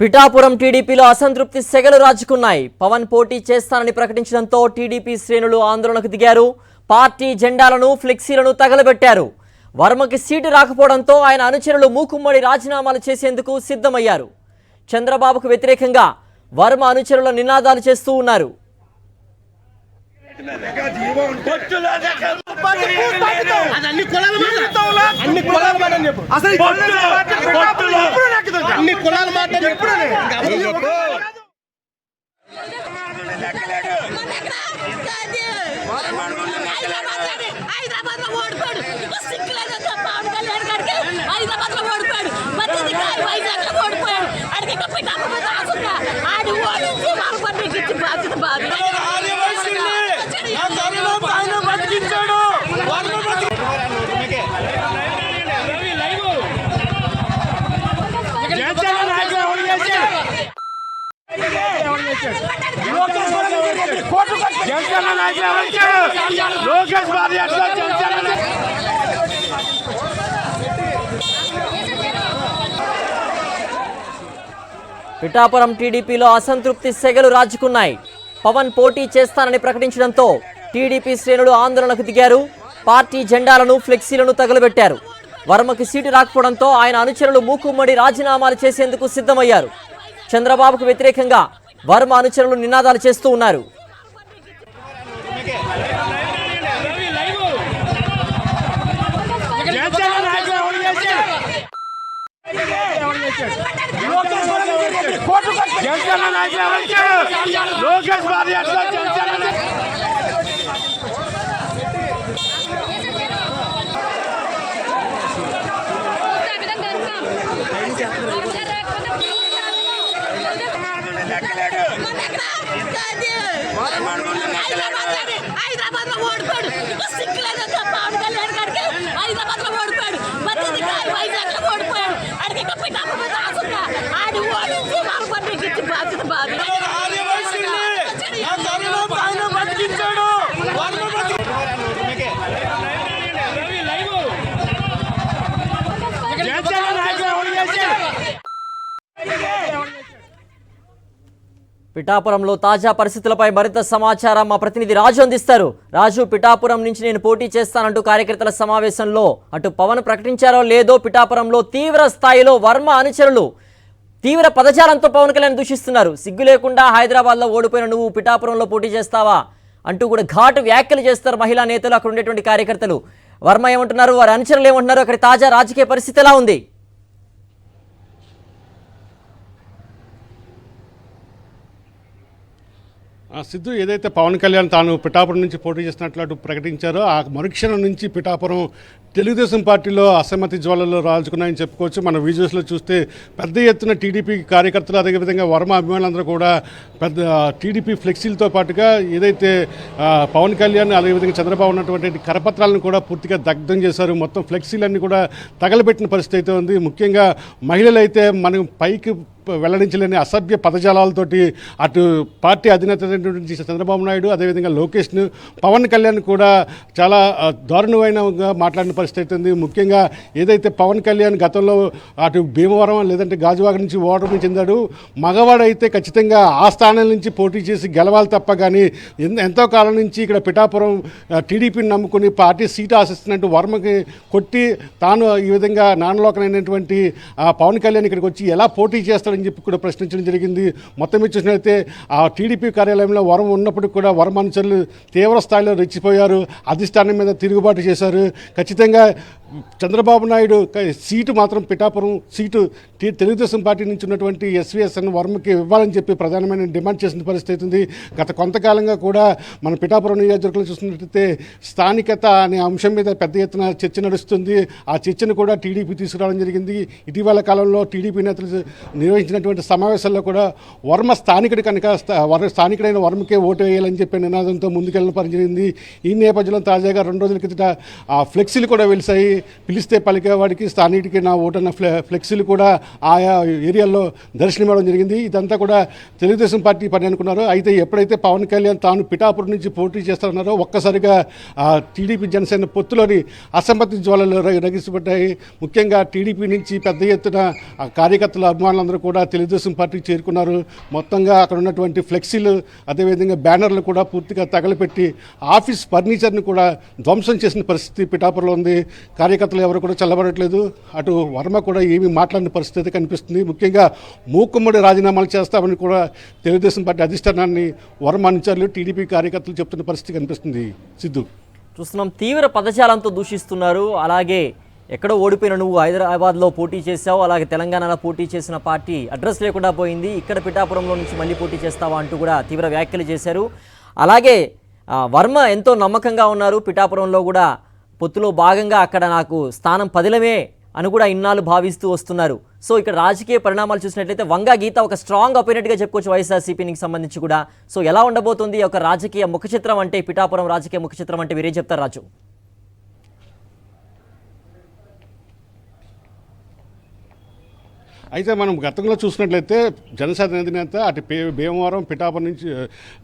పిఠాపురం టీడీపీలో అసంతృప్తి సెగలు రాజుకున్నాయి. పవన్ పోటీ చేస్తానని ప్రకటించడంతో టీడీపీ శ్రేణులు ఆందోళనకు దిగారు. పార్టీ జెండాలను, ఫ్లెక్సీలను తగలబెట్టారు. వర్మకి సీటు రాకపోవడంతో ఆయన అనుచరులు మూకుమ్మడి రాజీనామాలు చేసేందుకు సిద్ధమయ్యారు. చంద్రబాబుకు వ్యతిరేకంగా వర్మ అనుచరుల నినాదాలు చేస్తూ ఉన్నారు. పిఠాపురం టీడీపీలో అసంతృప్తి సెగలు రాజుకున్నాయి. పవన్ పోటీ చేస్తానని ప్రకటించడంతో టీడీపీ శ్రేణులు ఆందోళనకు దిగారు. పార్టీ జెండాలను, ఫ్లెక్సీలను తగలబెట్టారు. వర్మకి సీటు రాకపోవడంతో ఆయన అనుచరులు మూకుమ్మడి రాజీనామాలు చేసేందుకు సిద్ధమయ్యారు. చంద్రబాబుకు వ్యతిరేకంగా వర్మ అనుచరులు నినాదాలు చేస్తూ ఉన్నారు. పిఠాపురంలో తాజా పరిస్థితులపై మరింత సమాచారం మా ప్రతినిధి రాజు అందిస్తారు. రాజు, పిఠాపురం నుంచి నేను పోటీ చేస్తానంటూ కార్యకర్తల సమావేశంలో అటు పవన్ ప్రకటించారో లేదో పిఠాపురంలో తీవ్ర స్థాయిలో వర్మ అనుచరులు తీవ్ర పదజాలంతో పవన్ కళ్యాణ్ దూషిస్తున్నారు. సిగ్గు లేకుండా హైదరాబాద్లో ఓడిపోయిన నువ్వు పిఠాపురంలో పోటీ చేస్తావా అంటూ కూడా ఘాటు వ్యాఖ్యలు చేస్తారు మహిళా నేతలు, అక్కడ ఉండేటువంటి కార్యకర్తలు. వర్మ ఏమంటున్నారు, వారి అనుచరులు ఏమంటున్నారు, అక్కడ తాజా రాజకీయ పరిస్థితి ఎలా ఉంది? సిద్ధు, ఏదైతే పవన్ కళ్యాణ్ తాను పిఠాపురం నుంచి పోటీ చేస్తున్నట్లు ప్రకటించారో ఆ మరుక్షణం నుంచి పిఠాపురం తెలుగుదేశం పార్టీలో అసమ్మతి జ్వాలలు రాల్చుకున్నాయని చెప్పుకోవచ్చు. మన విజువల్స్లో చూస్తే పెద్ద ఎత్తున టీడీపీ కార్యకర్తలు, అదేవిధంగా వర్మ అభిమానులందరూ కూడా పెద్ద టీడీపీ ఫ్లెక్సీలతో పాటుగా ఏదైతే పవన్ కళ్యాణ్ అదేవిధంగా చంద్రబాబు ఉన్నటువంటి కరపత్రాలను కూడా పూర్తిగా దగ్ధం చేశారు. మొత్తం ఫ్లెక్సీలన్నీ కూడా తగలబెట్టిన పరిస్థితి అయితే ఉంది. ముఖ్యంగా మహిళలు అయితే మనం పైకి వెల్లడించలేని అసభ్య పదజాలాలతోటి అటు పార్టీ అధినేత చంద్రబాబు నాయుడు, అదేవిధంగా లోకేష్ను, పవన్ కళ్యాణ్ కూడా చాలా దారుణమైనగా మాట్లాడిన పరిస్థితి ఉంది. ముఖ్యంగా ఏదైతే పవన్ కళ్యాణ్ గతంలో అటు భీమవరం లేదంటే గాజువాక నుంచి ఓటమి చెందాడు, మగవాడైతే ఖచ్చితంగా ఆ స్థానం నుంచి పోటీ చేసి గెలవాలి తప్ప కానీ ఎంతో కాలం నుంచి ఇక్కడ పిఠాపురం టీడీపీని నమ్ముకుని పార్టీ సీటు ఆశిస్తున్నట్టు వర్మకి కొట్టి తాను ఈ విధంగా నానలోకనైనటువంటి పవన్ కళ్యాణ్ ఇక్కడికి వచ్చి ఎలా పోటీ చేస్తాడు అని చెప్పి కూడా ప్రశ్నించడం జరిగింది. మొత్తం మీద చూసినట్లయితే ఆ టీడీపీ కార్యాలయంలో వర్మ ఉన్నప్పటికీ కూడా వర్మ అనుచరులు తీవ్ర స్థాయిలో రెచ్చిపోయారు. అధిష్టానం మీద తిరుగుబాటు చేశారు. ఖచ్చితంగా చంద్రబాబు నాయుడు సీటు మాత్రం పిఠాపురం సీటు తెలుగుదేశం పార్టీ నుంచి ఉన్నటువంటి ఎస్వీఎస్ఎన్ వర్మకి ఇవ్వాలని చెప్పి ప్రధానమైన డిమాండ్ చేసిన పరిస్థితి ఉంది. గత కొంతకాలంగా కూడా మన పిఠాపురం నియోజకవర్గంలో చూసినట్లయితే స్థానికత అనే అంశం మీద పెద్ద ఎత్తున చర్చ నడుస్తుంది. ఆ చర్చను కూడా టీడీపీ తీసుకురావడం జరిగింది. ఇటీవల కాలంలో టీడీపీ నేతలు నిర్వహించినటువంటి సమావేశాల్లో కూడా వర్మ స్థానికుడి కనుక స్థానికుడైన వర్మకే ఓటు వేయాలని చెప్పే నినాదంతో ముందుకెళ్ళిన పని జరిగింది. ఈ నేపథ్యంలో తాజాగా 2 రోజుల కిందట ఫ్లెక్సీలు కూడా వెలిసాయి. పిలిస్తే పలికేవాడికి స్థానికుడికి నా ఓటన్న ఫ్లెక్సీలు కూడా ఆయా ఏరియాల్లో దర్శనమివ్వడం జరిగింది. ఇదంతా కూడా తెలుగుదేశం పార్టీ పని అనుకున్నారు. అయితే ఎప్పుడైతే పవన్ కళ్యాణ్ తాను పిఠాపురం నుంచి పోటీ చేస్తున్నారో ఒక్కసారిగా టీడీపీ జనసేన పొత్తులోని అసమ్మతి జ్వాలలు రగిసిపడ్డాయి. ముఖ్యంగా టీడీపీ నుంచి పెద్ద ఎత్తున కార్యకర్తల అభిమానులందరూ కూడా తెలుగుదేశం పార్టీకి చేరుకున్నారు. మొత్తంగా అక్కడ ఉన్నటువంటి ఫ్లెక్సీలు అదేవిధంగా బ్యానర్లు కూడా పూర్తిగా తగలపెట్టి ఆఫీస్ ఫర్నిచర్ని కూడా ధ్వంసం చేసిన పరిస్థితి పిఠాపురంలో ఉంది. కార్యకర్తలు ఎవరు కూడా చల్లబడట్లేదు. అటు వర్మ కూడా ఏమీ మాట్లాడిన పరిస్థితి కనిపిస్తుంది. ముఖ్యంగా మూకుమ్మడి రాజీనామాలు చేస్తామని కూడా తెలుగుదేశం పార్టీ అధిష్టానాన్ని వర్మ అనుచరులు టీడీపీ కార్యకర్తలు చెప్తున్న పరిస్థితి కనిపిస్తుంది. సిద్ధు, చూస్తున్నాం తీవ్ర పదజాలంతో దూషిస్తున్నారు. అలాగే ఎక్కడో ఓడిపోయిన నువ్వు హైదరాబాద్లో పోటీ చేశావు, అలాగే తెలంగాణలో పోటీ చేసిన పార్టీ అడ్రస్ లేకుండా పోయింది, ఇక్కడ పిఠాపురంలో నుంచి మళ్ళీ పోటీ చేస్తావా అంటూ కూడా తీవ్ర వ్యాఖ్యలు చేశారు. అలాగే వర్మ ఎంతో నమ్మకంగా ఉన్నారు. పిఠాపురంలో కూడా పొత్తులో భాగంగా అక్కడ నాకు స్థానం పదిలమే అని కూడా ఇన్నాళ్ళు భావిస్తూ వస్తున్నారు. సో ఇక్కడ రాజకీయ పరిణామాలు చూసినట్లయితే వంగా గీత ఒక స్ట్రాంగ్ అపోనెంట్గా చెప్పుకోవచ్చు వైఎస్ఆర్సీపీకి సంబంధించి కూడా. సో ఎలా ఉండబోతుంది ఒక రాజకీయ ముఖచిత్రం అంటే, పిఠాపురం రాజకీయ ముఖచిత్రం అంటే మీరేం చెప్తారు రాజు? అయితే మనం గతంలో చూసినట్లయితే జనసేన అధినేత అటు భీమవరం పిఠాపురం నుంచి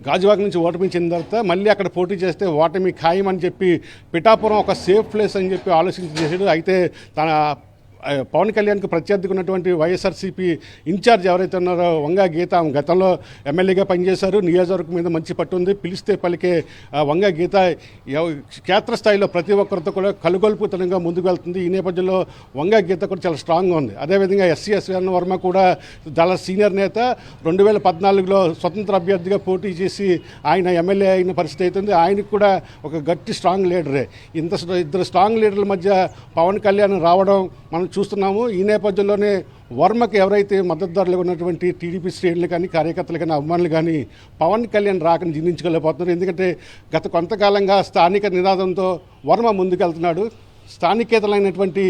గాజువాక నుంచి ఓటమి చెందిన తర్వాత మళ్ళీ అక్కడ పోటీ చేస్తే ఓటమి ఖాయం అని చెప్పి పిఠాపురం ఒక సేఫ్ ప్లేస్ అని చెప్పి ఆలోచించి చేశాడు. అయితే తన పవన్ కళ్యాణ్కి ప్రత్యర్థిగా ఉన్నటువంటి వైఎస్ఆర్సీపీ ఇన్ఛార్జ్ ఎవరైతే ఉన్నారో వంగా గీత, గతంలో ఎమ్మెల్యేగా పనిచేశారు. నియోజకవర్గం మీద మంచి పట్టు ఉంది. పిలిస్తే పలికే వంగా గీత క్షేత్రస్థాయిలో ప్రతి ఒక్కరితో కూడా కలుగొల్పుతనంగా ముందుకు వెళ్తుంది. ఈ నేపథ్యంలో వంగా గీత కూడా చాలా స్ట్రాంగ్గా ఉంది. అదేవిధంగా ఎస్సీ వర్మ కూడా చాలా సీనియర్ నేత. 2014లో స్వతంత్ర అభ్యర్థిగా పోటీ చేసి ఆయన ఎమ్మెల్యే అయిన పరిస్థితి అవుతుంది. ఆయనకు కూడా ఒక గట్టి స్ట్రాంగ్ లీడరే. ఇద్దరు స్ట్రాంగ్ లీడర్ల మధ్య పవన్ కళ్యాణ్ రావడం మనం చూస్తున్నాము. ఈ నేపథ్యంలోనే వర్మకి ఎవరైతే మద్దతుదారులుగా ఉన్నటువంటి టీడీపీ శ్రేణులు కానీ కార్యకర్తలు కానీ అభిమానులు కానీ పవన్ కళ్యాణ్ రాకని జీర్ణించుకోలేకపోతున్నారు. ఎందుకంటే గత కొంతకాలంగా స్థానిక నినాదంతో వర్మ ముందుకెళ్తున్నాడు. స్థానికేతలైనటువంటి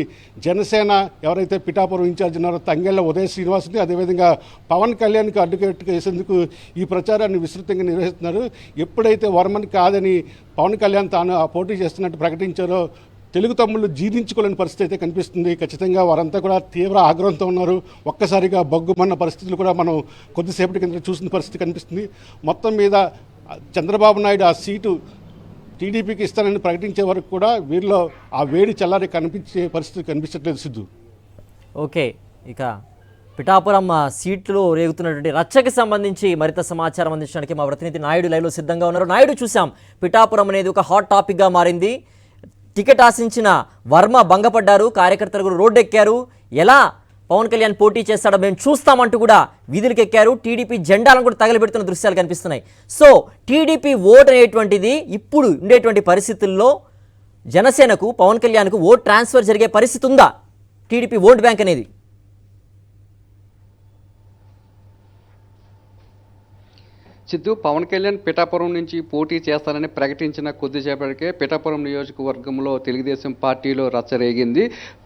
జనసేన ఎవరైతే పిఠాపురం ఇన్ఛార్జ్ ఉన్నారో తంగెళ్ళ ఉదయ శ్రీనివాసుని, అదేవిధంగా పవన్ కళ్యాణ్కి అడ్డుకట్టు వేసేందుకు ఈ ప్రచారాన్ని విస్తృతంగా నిర్వహిస్తున్నారు. ఎప్పుడైతే వర్మని కాదని పవన్ కళ్యాణ్ తాను ఆ పోటీ చేస్తున్నట్టు ప్రకటించారో తెలుగు తమ్ముళ్ళు జీర్ణించుకోలేని పరిస్థితి అయితే కనిపిస్తుంది. ఖచ్చితంగా వారంతా కూడా తీవ్ర ఆగ్రహంతో ఉన్నారు. ఒక్కసారిగా బగ్గుమన్న పరిస్థితులు కూడా మనం కొద్దిసేపటి కింద చూసిన పరిస్థితి కనిపిస్తుంది. మొత్తం మీద చంద్రబాబు నాయుడు ఆ సీటు టీడీపీకి ఇస్తానని ప్రకటించే వరకు కూడా వీరిలో ఆ వేడి చల్లారి కనిపించే పరిస్థితి కనిపించట్లేదు. సిద్ధు, ఓకే, ఇక పిఠాపురం సీట్లు రేగుతున్నటువంటి రచ్చకి సంబంధించి మరింత సమాచారం అందించడానికి మా ప్రతినిధి నాయుడు లైవ్లో సిద్ధంగా ఉన్నారు. నాయుడు, చూసాం పిఠాపురం అనేది ఒక హాట్ టాపిక్గా మారింది. టికెట్ ఆశించిన వర్మ భంగపడ్డారు, కార్యకర్తలు కూడా రోడ్డెక్కారు. ఎలా పవన్ కళ్యాణ్ పోటీ చేస్తాడో మేము చూస్తామంటూ కూడా వీధులకు ఎక్కారు. టీడీపీ జెండాలను కూడా తగలబెడుతున్న దృశ్యాలు కనిపిస్తున్నాయి. సో టీడీపీ ఓట్ అనేటువంటిది ఇప్పుడు ఉండేటువంటి పరిస్థితుల్లో జనసేనకు పవన్ కళ్యాణ్కు ఓట్ ట్రాన్స్ఫర్ జరిగే పరిస్థితి ఉందా? టీడీపీ ఓట్ బ్యాంక్ అనేది సిద్ధు, పవన్ కళ్యాణ్ పిఠాపురం నుంచి పోటీ చేస్తానని ప్రకటించిన కొద్దిసేపటికే పిఠాపురం నియోజకవర్గంలో తెలుగుదేశం పార్టీలో రచ్చరేగింది.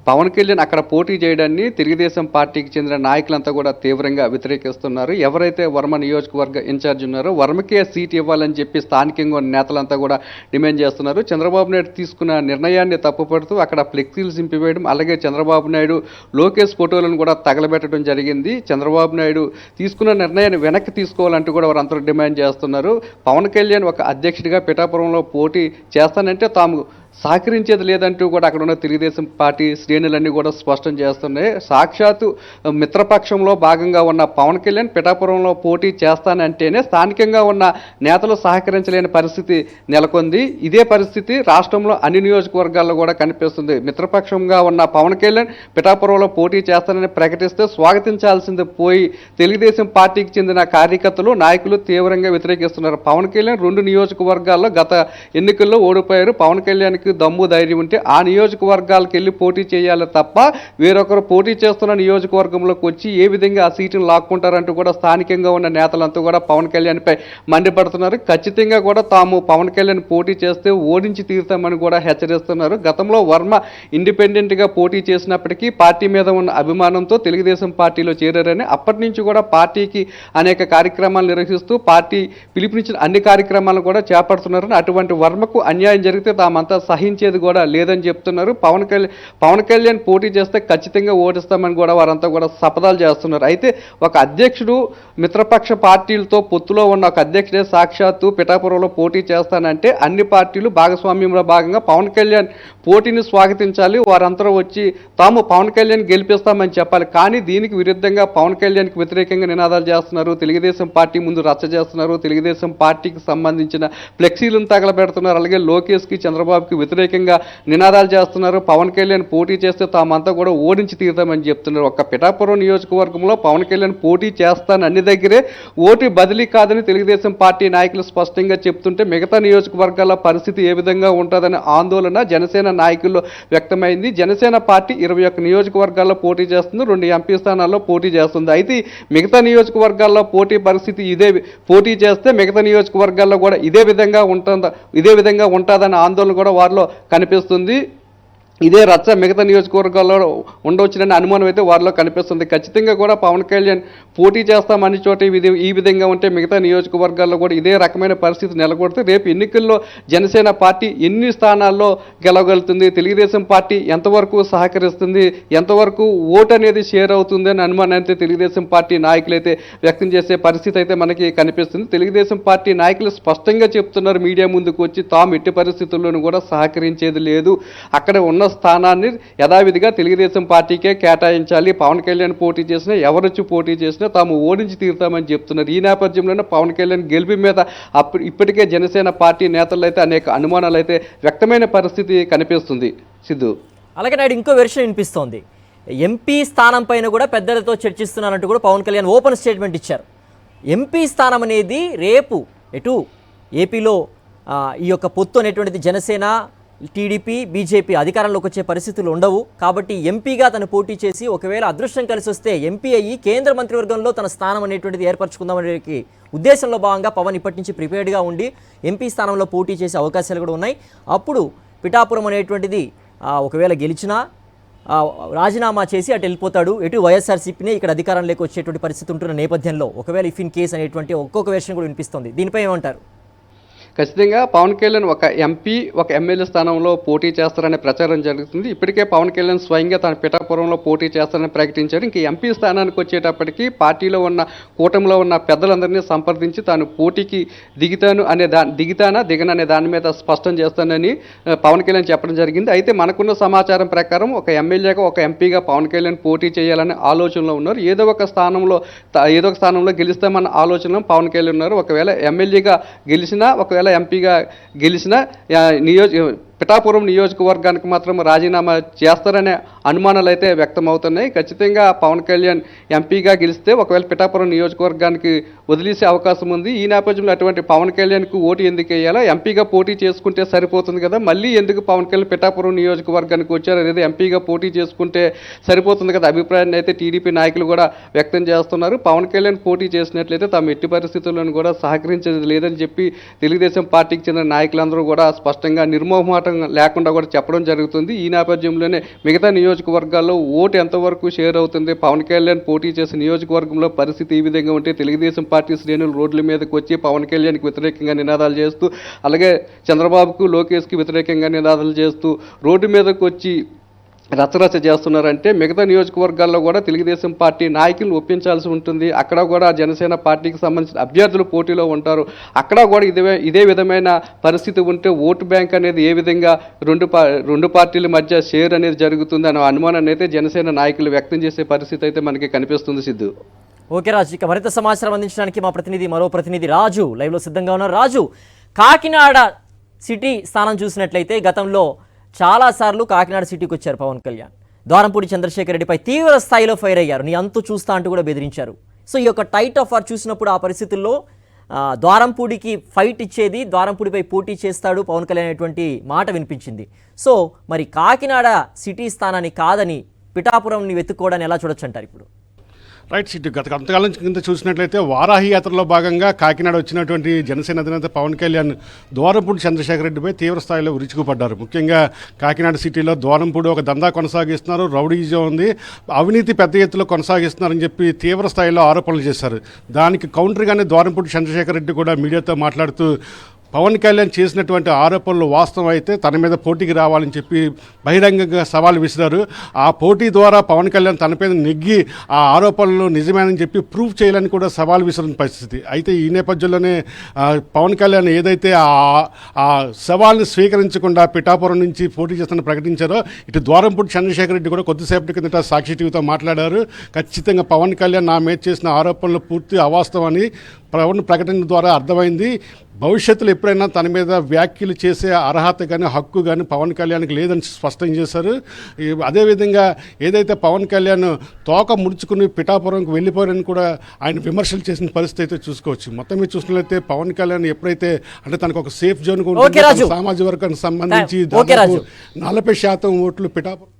పవన్ కళ్యాణ్ అక్కడ పోటీ చేయడాన్ని తెలుగుదేశం పార్టీకి చెందిన నాయకులంతా కూడా తీవ్రంగా వ్యతిరేకిస్తున్నారు. ఎవరైతే వర్మ నియోజకవర్గ ఇన్ఛార్జ్ ఉన్నారో వర్మకే సీట్ ఇవ్వాలని చెప్పి స్థానికంగా నేతలంతా కూడా డిమాండ్ చేస్తున్నారు. చంద్రబాబు నాయుడు తీసుకున్న నిర్ణయాన్ని తప్పుపడుతూ అక్కడ ఫ్లెక్సీలు సింపివేయడం, అలాగే చంద్రబాబు నాయుడు లోకేష్ ఫోటోలను కూడా తగలబెట్టడం జరిగింది. చంద్రబాబు నాయుడు తీసుకున్న నిర్ణయాన్ని వెనక్కి తీసుకోవాలంటూ కూడా వారంతా డిమాండ్ చేస్తున్నారు. పవన్ కళ్యాణ్ ఒక అధ్యక్షుడిగా పిఠాపురంలో పోటీ చేస్తానంటే తాము సహకరించేది లేదంటూ కూడా అక్కడ ఉన్న తెలుగుదేశం పార్టీ శ్రేణులన్నీ కూడా స్పష్టం చేస్తున్నాయి. సాక్షాత్తు మిత్రపక్షంలో భాగంగా ఉన్న పవన్ కళ్యాణ్ పిఠాపురంలో పోటీ చేస్తానంటేనే స్థానికంగా ఉన్న నేతలు సహకరించలేని పరిస్థితి నెలకొంది. ఇదే పరిస్థితి రాష్ట్రంలో అన్ని నియోజకవర్గాల్లో కూడా కనిపిస్తుంది. మిత్రపక్షంగా ఉన్న పవన్ కళ్యాణ్ పిఠాపురంలో పోటీ చేస్తానని ప్రకటిస్తే స్వాగతించాల్సింది పోయి తెలుగుదేశం పార్టీకి చెందిన కార్యకర్తలు నాయకులు తీవ్రంగా వ్యతిరేకిస్తున్నారు. పవన్ కళ్యాణ్ 2 నియోజకవర్గాల్లో గత ఎన్నికల్లో ఓడిపోయారు. పవన్ కళ్యాణ్కి దమ్ము ధైర్యం ఉంటే ఆ నియోజకవర్గాలకు వెళ్ళి పోటీ చేయాలి తప్ప వేరొకరు పోటీ చేస్తున్న నియోజకవర్గంలోకి వచ్చి ఏ విధంగా ఆ సీటును లాక్కుంటారంటూ కూడా స్థానికంగా ఉన్న నేతలంతా కూడా పవన్ కళ్యాణ్పై మండిపడుతున్నారు. ఖచ్చితంగా కూడా తాము పవన్ కళ్యాణ్ పోటీ చేస్తే ఓడించి తీరుతామని కూడా హెచ్చరిస్తున్నారు. గతంలో వర్మ ఇండిపెండెంట్గా పోటీ చేసినప్పటికీ పార్టీ మీద ఉన్న అభిమానంతో తెలుగుదేశం పార్టీలో చేరారని, అప్పటి నుంచి కూడా పార్టీకి అనేక కార్యక్రమాలు నిర్వహిస్తూ పార్టీ పిలుపునిచ్చిన అన్ని కార్యక్రమాలను కూడా చేపడుతున్నారని, అటువంటి వర్మకు అన్యాయం జరిగితే తామంతా సహించేది కూడా లేదని చెప్తున్నారు. పవన్ కళ్యాణ్ పోటీ చేస్తే ఖచ్చితంగా ఓడిస్తామని కూడా వారంతా కూడా శపథాలు చేస్తున్నారు. అయితే ఒక అధ్యక్షుడు మిత్రపక్ష పార్టీలతో పొత్తులో ఉన్న ఒక అధ్యక్షుడే సాక్షాత్తు పిఠాపురంలో పోటీ చేస్తానంటే అన్ని పార్టీలు భాగస్వామ్యంలో భాగంగా పవన్ కళ్యాణ్ పోటీని స్వాగతించాలి. వారందరూ వచ్చి తాము పవన్ కళ్యాణ్ గెలిపిస్తామని చెప్పాలి. కానీ దీనికి విరుద్ధంగా పవన్ కళ్యాణ్కి వ్యతిరేకంగా నినాదాలు చేస్తున్నారు. తెలుగుదేశం పార్టీ ముందు రచ్చ చేస్తున్నారు. తెలుగుదేశం పార్టీకి సంబంధించిన ఫ్లెక్సీలను తగలబెడుతున్నారు. అలాగే లోకేష్కి చంద్రబాబుకి వ్యతిరేకంగా నినాదాలు చేస్తున్నారు. పవన్ కళ్యాణ్ పోటీ చేస్తే తామంతా కూడా ఓడించి తీరుతామని చెప్తున్నారు. ఒక్క పిఠాపురం నియోజకవర్గంలో పవన్ కళ్యాణ్ పోటీ చేస్తాను అన్ని దగ్గరే ఓటు బదిలీ కాదని తెలుగుదేశం పార్టీ నాయకులు స్పష్టంగా చెప్తుంటే మిగతా నియోజకవర్గాల పరిస్థితి ఏ విధంగా ఉంటుందనే ఆందోళన జనసేన నాయకుల్లో వ్యక్తమైంది. జనసేన పార్టీ 21 నియోజకవర్గాల్లో పోటీ చేస్తుంది, 2 ఎంపీ స్థానాల్లో పోటీ చేస్తుంది. అయితే మిగతా నియోజకవర్గాల్లో పోటీ చేస్తే మిగతా నియోజకవర్గాల్లో కూడా ఇదే విధంగా ఉంటుందనే ఆందోళన కూడా వారిలో కనిపిస్తుంది. ఇదే రచ్చ మిగతా నియోజకవర్గాల్లో ఉండవచ్చునని అనుమానం అయితే వారిలో కనిపిస్తుంది. ఖచ్చితంగా కూడా పవన్ కళ్యాణ్ పోటీ చేస్తామని చోట ఈ విధంగా ఉంటే మిగతా నియోజకవర్గాల్లో కూడా ఇదే రకమైన పరిస్థితి నెలకొడితే రేపు ఎన్నికల్లో జనసేన పార్టీ ఎన్ని స్థానాల్లో గెలవగలుగుతుంది, తెలుగుదేశం పార్టీ ఎంతవరకు సహకరిస్తుంది, ఎంతవరకు ఓటు అనేది షేర్ అవుతుంది అని అనుమానం అయితే తెలుగుదేశం పార్టీ నాయకులైతే వ్యక్తం చేసే పరిస్థితి అయితే మనకి కనిపిస్తుంది. తెలుగుదేశం పార్టీ నాయకులు స్పష్టంగా చెప్తున్నారు మీడియా ముందుకు వచ్చి తాము ఎట్టి పరిస్థితుల్లోనూ కూడా సహకరించేది లేదు, అక్కడ ఉన్న స్థానాన్ని యథావిధిగా తెలుగుదేశం పార్టీకే కేటాయించాలి, పవన్ కళ్యాణ్ పోటీ చేసినా ఎవరొచ్చి పోటీ చేసినా తాము ఓడించి తీరుతామని చెప్తున్నారు. ఈ నేపథ్యంలోనే పవన్ కళ్యాణ్ గెలుపు మీద ఇప్పటికే జనసేన పార్టీ నేతలు అయితే అనేక అనుమానాలు అయితే వ్యక్తమైన పరిస్థితి కనిపిస్తుంది. సిద్ధు, అలాగే నాయుడు ఇంకో వెర్షన్ వినిపిస్తోంది. ఎంపీ స్థానం పైన కూడా పెద్దలతో చర్చిస్తున్నారంటూ కూడా పవన్ కళ్యాణ్ ఓపెన్ స్టేట్మెంట్ ఇచ్చారు. ఎంపీ స్థానం అనేది రేపు ఎటు ఏపీలో ఈ యొక్క పొత్తు అనేటువంటిది జనసేన, టీడీపీ, బీజేపీ అధికారంలోకి వచ్చే పరిస్థితులు ఉండవు. కాబట్టి ఎంపీగా తను పోటీ చేసి ఒకవేళ అదృష్టం కలిసి వస్తే ఎంపీ అయ్యి కేంద్ర మంత్రివర్గంలో తన స్థానం అనేటువంటిది ఏర్పరచుకుందామనే ఉద్దేశంలో భాగంగా పవన్ ఇప్పటి నుంచి ప్రిపేర్డ్గా ఉండి ఎంపీ స్థానంలో పోటీ చేసే అవకాశాలు కూడా ఉన్నాయి. అప్పుడు పిఠాపురం అనేటువంటిది ఒకవేళ గెలిచినా రాజీనామా చేసి అటు వెళ్ళిపోతాడు, ఎటు వైఎస్ఆర్సీపీనే ఇక్కడ అధికారంలోకి వచ్చేటువంటి పరిస్థితి ఉంటున్న నేపథ్యంలో ఒకవేళ ఇఫ్ ఇన్ కేస్ అనేటువంటి ఒక్కొక్క వెర్షన్ కూడా వినిపిస్తుంది. దీనిపై ఏమంటారు? ఖచ్చితంగా పవన్ కళ్యాణ్ ఒక ఎంపీ, ఒక ఎమ్మెల్యే స్థానంలో పోటీ చేస్తారనే ప్రచారం జరుగుతుంది. ఇప్పటికే పవన్ కళ్యాణ్ స్వయంగా తన పిఠాపురంలో పోటీ చేస్తారని ప్రకటించారు. ఇంక ఎంపీ స్థానానికి వచ్చేటప్పటికి పార్టీలో ఉన్న కూటమిలో ఉన్న పెద్దలందరినీ సంప్రదించి తాను పోటీకి దిగనా అనే దాని మీద స్పష్టం చేస్తానని పవన్ కళ్యాణ్ చెప్పడం జరిగింది. అయితే మనకున్న సమాచారం ప్రకారం ఒక ఎమ్మెల్యేగా ఒక ఎంపీగా పవన్ కళ్యాణ్ పోటీ చేయాలనే ఆలోచనలో ఉన్నారు. ఏదో ఒక స్థానంలో గెలుస్తామన్న ఆలోచనలో పవన్ కళ్యాణ్ ఉన్నారు. ఒకవేళ ఎమ్మెల్యేగా గెలిచినా, ఒకవేళ ఎంపీగా గెలిచిన పిఠాపురం నియోజకవర్గానికి మాత్రం రాజీనామా చేస్తారనే అనుమానాలు అయితే వ్యక్తమవుతున్నాయి. ఖచ్చితంగా పవన్ కళ్యాణ్ ఎంపీగా గెలిస్తే ఒకవేళ పిఠాపురం నియోజకవర్గానికి వదిలేసే అవకాశం ఉంది. ఈ నేపథ్యంలో అటువంటి పవన్ కళ్యాణ్కు ఓటు ఎందుకు వేయాలా, ఎంపీగా పోటీ చేసుకుంటే సరిపోతుంది కదా, మళ్ళీ ఎందుకు పవన్ కళ్యాణ్ పిఠాపురం నియోజకవర్గానికి వచ్చారు, లేదా ఎంపీగా పోటీ చేసుకుంటే సరిపోతుంది కదా అభిప్రాయాన్ని అయితే టీడీపీ నాయకులు కూడా వ్యక్తం చేస్తున్నారు. పవన్ కళ్యాణ్ పోటీ చేసినట్లయితే తాము ఎట్టి పరిస్థితుల్లోనూ కూడా సహకరించేది లేదని చెప్పి తెలుగుదేశం పార్టీకి చెందిన నాయకులందరూ కూడా స్పష్టంగా నిర్మోహమాటం లేకుండా కూడా చెప్పడం జరుగుతుంది. ఈ నేపథ్యంలోనే మిగతా నియోజకవర్గాల్లో ఓటు ఎంతవరకు షేర్ అవుతుంది, పవన్ కళ్యాణ్ పోటీ చేసే నియోజకవర్గంలో పరిస్థితి ఈ విధంగా ఉంటే తెలుగుదేశం పార్టీ శ్రేణులు రోడ్ల మీదకి వచ్చి పవన్ కళ్యాణ్కి వ్యతిరేకంగా నినాదాలు చేస్తూ, అలాగే చంద్రబాబుకు, లోకేష్కి వ్యతిరేకంగా నినాదాలు చేస్తూ రోడ్డు మీదకి వచ్చి రచరచ చేస్తున్నారంటే మిగతా నియోజకవర్గాల్లో కూడా తెలుగుదేశం పార్టీ నాయకులు ఒప్పించాల్సి ఉంటుంది. అక్కడ కూడా జనసేన పార్టీకి సంబంధించిన అభ్యర్థులు పోటీలో ఉంటారు. అక్కడ కూడా ఇదే విధమైన పరిస్థితి ఉంటే ఓటు బ్యాంక్ అనేది ఏ విధంగా రెండు పార్టీల మధ్య షేర్ అనేది జరుగుతుంది అనే అనుమానాన్ని అయితే జనసేన నాయకులు వ్యక్తం చేసే పరిస్థితి అయితే మనకి కనిపిస్తుంది. సిద్ధు, ఓకే రాజు, ఇక మరింత సమాచారం అందించడానికి మరో ప్రతినిధి రాజు లైవ్లో సిద్ధంగా ఉన్నారు. రాజు, కాకినాడ సిటీ స్థానం చూసినట్లయితే గతంలో చాలాసార్లు కాకినాడ సిటీకి వచ్చారు పవన్ కళ్యాణ్. ద్వారంపూడి చంద్రశేఖర్ రెడ్డిపై తీవ్ర స్థాయిలో ఫైర్ అయ్యారు, నీ అంతు చూస్తా అంటూ కూడా బెదిరించారు. సో ఈ యొక్క టైట్ ఆఫ్ వార్ చూసినప్పుడు ఆ పరిస్థితుల్లో ద్వారంపూడికి ఫైట్ ఇచ్చేది, ద్వారంపూడిపై పోటీ చేస్తాడు పవన్ కళ్యాణ్ అనేటువంటి మాట వినిపించింది. సో మరి కాకినాడ సిటీ స్థానాన్ని కాదని పిఠాపురంని వెతుక్కోవడాన్ని ఎలా చూడొచ్చు అంటారు ఇప్పుడు? రైట్ సిటీ గత కొంతకాలం కింద చూసినట్లయితే వారాహి యాత్రలో భాగంగా కాకినాడ వచ్చినటువంటి జనసేన అధినేత పవన్ కళ్యాణ్ ద్వారంపూడి చంద్రశేఖర్ రెడ్డిపై తీవ్ర స్థాయిలో విరుచుకుపడ్డారు. ముఖ్యంగా కాకినాడ సిటీలో ద్వారంపూడి ఒక దందా కొనసాగిస్తున్నారు, రౌడీజం ఉంది, అవినీతి పెద్ద ఎత్తులో కొనసాగిస్తున్నారని చెప్పి తీవ్ర స్థాయిలో ఆరోపణలు చేశారు. దానికి కౌంటర్గానే ద్వారంపూడి చంద్రశేఖర్ రెడ్డి కూడా మీడియాతో మాట్లాడుతూ పవన్ కళ్యాణ్ చేసినటువంటి ఆరోపణలు వాస్తవం అయితే తన మీద పోటీకి రావాలని చెప్పి బహిరంగంగా సవాల్ విసిరారు. ఆ పోటీ ద్వారా పవన్ కళ్యాణ్ తనపై నెగ్గి ఆ ఆరోపణలు నిజమేనని చెప్పి ప్రూవ్ చేయాలని కూడా సవాల్ విసిరిన పరిస్థితి. అయితే ఈ నేపథ్యంలోనే పవన్ కళ్యాణ్ ఏదైతే ఆ సవాల్ని స్వీకరించకుండా పిఠాపురం నుంచి పోటీ చేస్తానని ప్రకటించారో, ఇటు ద్వారంపూడి చంద్రశేఖర్ రెడ్డి కూడా కొద్దిసేపటి కిందట సాక్షి టీవీతో మాట్లాడారు. ఖచ్చితంగా పవన్ కళ్యాణ్ నా మీద చేసిన ఆరోపణలు పూర్తి అవాస్తవని పవన్ ప్రకటన ద్వారా అర్థమైంది. భవిష్యత్తులో ఎప్పుడైనా తన మీద వ్యాఖ్యలు చేసే అర్హత కానీ హక్కు కానీ పవన్ కళ్యాణ్కి లేదని స్పష్టం చేశారు. అదేవిధంగా ఏదైతే పవన్ కళ్యాణ్ తోక ముడుచుకుని పిఠాపురంకి వెళ్ళిపోయారని కూడా ఆయన విమర్శలు చేసిన పరిస్థితి అయితే చూసుకోవచ్చు. మొత్తం మీద చూసినట్లయితే పవన్ కళ్యాణ్ ఎప్పుడైతే అంటే తనకు ఒక సేఫ్ జోన్ సామాజిక వర్గానికి సంబంధించి దాదాపు 40% ఓట్లు పిఠాపురం